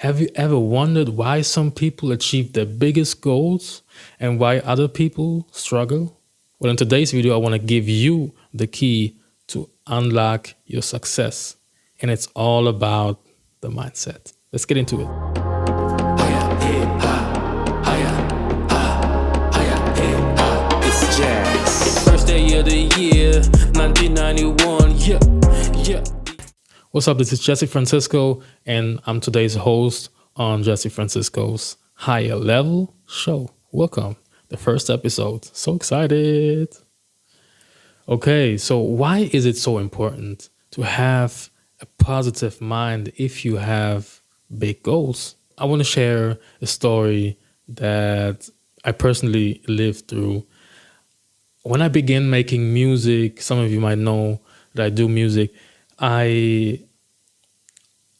Have you ever wondered why some people achieve their biggest goals and why other people struggle? Well, in today's video, I want to give you the key to unlock your success. And it's all about the mindset. Let's get into it. It's jazz. First day of the year, 1991. Yeah. What's up? This is Jesse Francisco, and I'm today's host on Jesse Francisco's Higher Level Show. Welcome, the first episode. So excited. Okay, so why is it so important to have a positive mind if you have big goals? I want to share a story that I personally lived through. When I began making music, some of you might know that I do music. I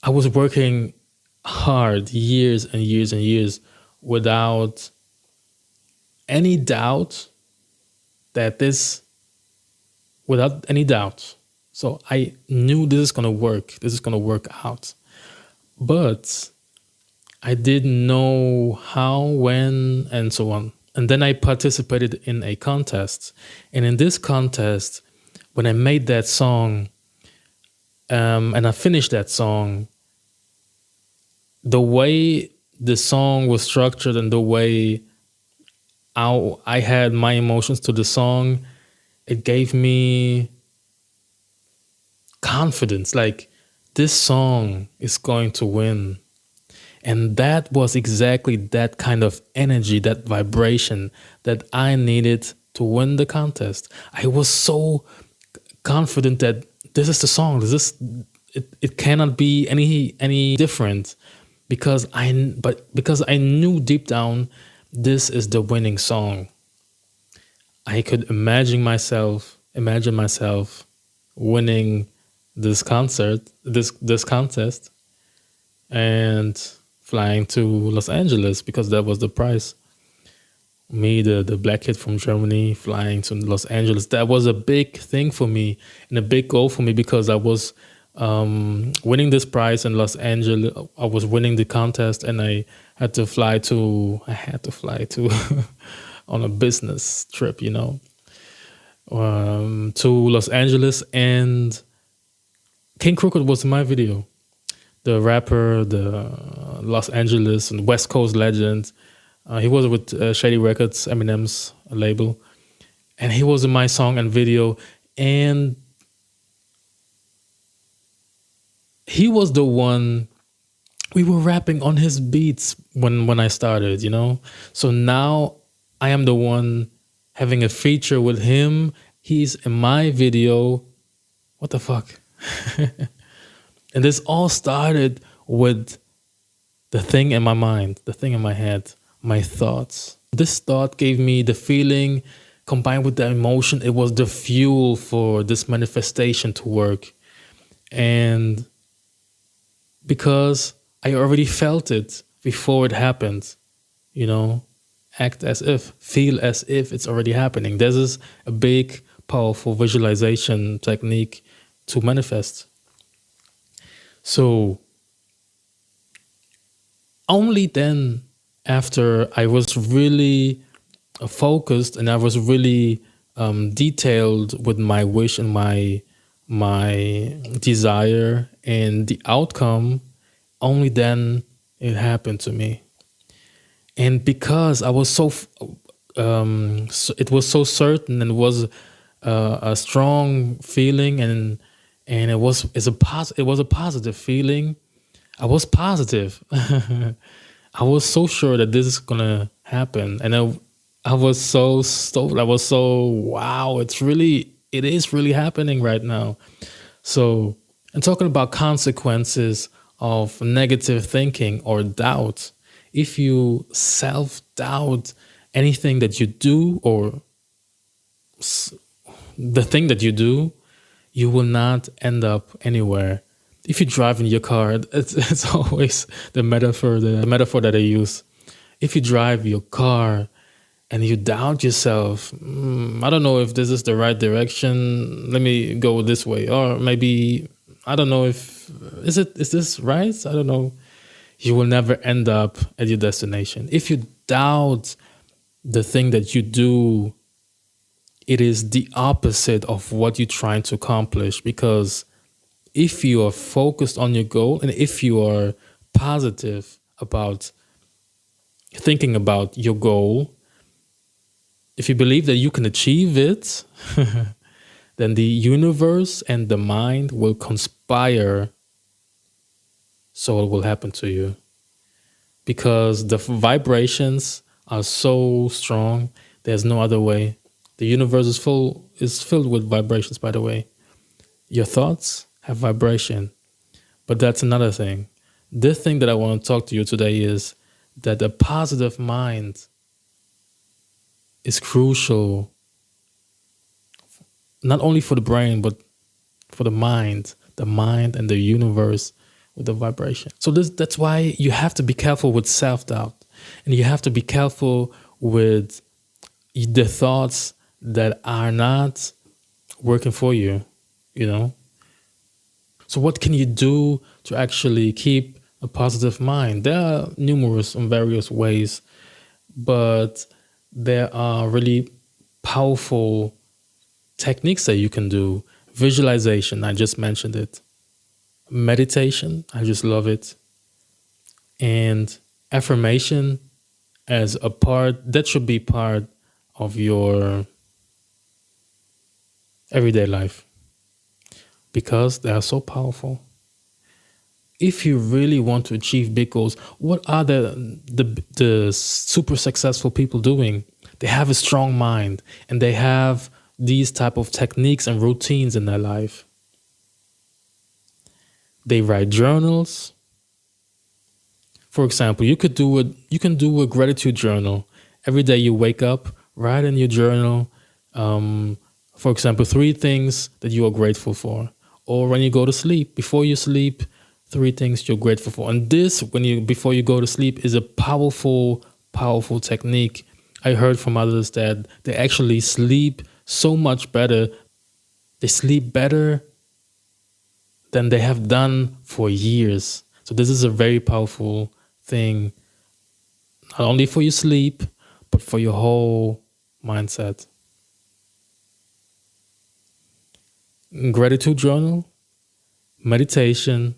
was working hard years and years and years without any doubt without any doubt. So I knew this is going to work. This is going to work out. But I didn't know how, when, and so on. And then I participated in a contest. And in this contest, when I made that song, and I finished that song, the way the song was structured and the way I had my emotions to the song, it gave me confidence. Like, this song is going to win. And that was exactly that kind of energy, that vibration that I needed to win the contest. I was so confident that this is the song. It cannot be any different, because I knew deep down this is the winning song. I could imagine myself winning this contest, and flying to Los Angeles, because that was the prize. Me, the black kid from Germany, flying to Los Angeles. That was a big thing for me and a big goal for me, because I was winning this prize in Los Angeles. I was winning the contest, and I had to fly to on a business trip, to Los Angeles. And King Crooked was in my video. The rapper, the Los Angeles and West Coast legend. He was with Shady Records, Eminem's label. And he was in my song and video. And he was the one, we were rapping on his beats when I started, So now I am the one having a feature with him. He's in my video. What the fuck? And this all started with the thing in my mind, the thing in my head, my thoughts. This thought gave me the feeling combined with the emotion. It was the fuel for this manifestation to work. And because I already felt it before it happened, act as if, feel as if it's already happening. This is a big, powerful visualization technique to manifest. So only then, after I was really focused and I was really detailed with my wish and my desire and the outcome, only then it happened to me. And because I was it was so certain, and it was a strong feeling, and it was a positive feeling. I was positive. I was so sure that this is gonna happen, and I was so stoked. I was so, wow! It is really happening right now. So, and talking about consequences of negative thinking or doubt, if you self-doubt anything that you do or the thing that you do, you will not end up anywhere. If you drive in your car, it's always the metaphor that I use. If you drive your car and you doubt yourself, I don't know if this is the right direction. Let me go this way, or maybe I don't know if is this right. I don't know. you will never end up at your destination. If you doubt the thing that you do, it is the opposite of what you're trying to accomplish. Because if you are focused on your goal and if you are positive about thinking about your goal, if you believe that you can achieve it, then the universe and the mind will conspire so it will happen to you. Because the vibrations are so strong, there's no other way. The universe is filled with vibrations, by the way. Your thoughts have vibration. But that's another thing. This thing that I want to talk to you today is that a positive mind is crucial, not only for the brain, but for the mind and the universe with the vibration. So that's why you have to be careful with self-doubt. And you have to be careful with the thoughts that are not working for you, you know? So what can you do to actually keep a positive mind? There are numerous and various ways, but there are really powerful techniques that you can do. Visualization, I just mentioned it. Meditation, I just love it. And affirmation as a part, that should be part of your everyday life because they are so powerful. If you really want to achieve big goals, what are the super successful people doing? They have a strong mind and they have these type of techniques and routines in their life. They write journals. For example, you can do a gratitude journal. Every day you wake up, write in your journal, for example, 3 things that you are grateful for. Or when you go to sleep, before you sleep, 3 things you're grateful for. And this, before you go to sleep, is a powerful, powerful technique. I heard from others that they actually sleep so much better. They sleep better than they have done for years. So this is a very powerful thing, not only for your sleep, but for your whole mindset. Gratitude journal, meditation,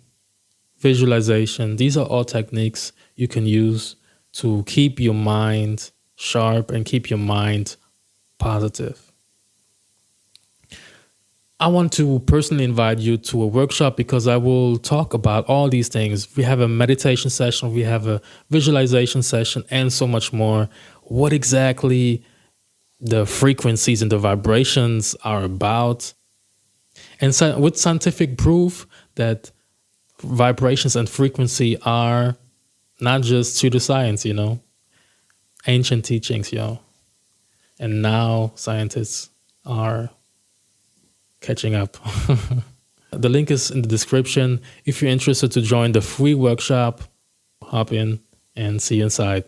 visualization. These are all techniques you can use to keep your mind sharp and keep your mind positive. I want to personally invite you to a workshop because I will talk about all these things. We have a meditation session, we have a visualization session, and so much more. What exactly the frequencies and the vibrations are about. And so with scientific proof that vibrations and frequency are not just pseudoscience, ancient teachings, and now scientists are catching up. The link is in the description. If you're interested to join the free workshop, hop in and see you inside.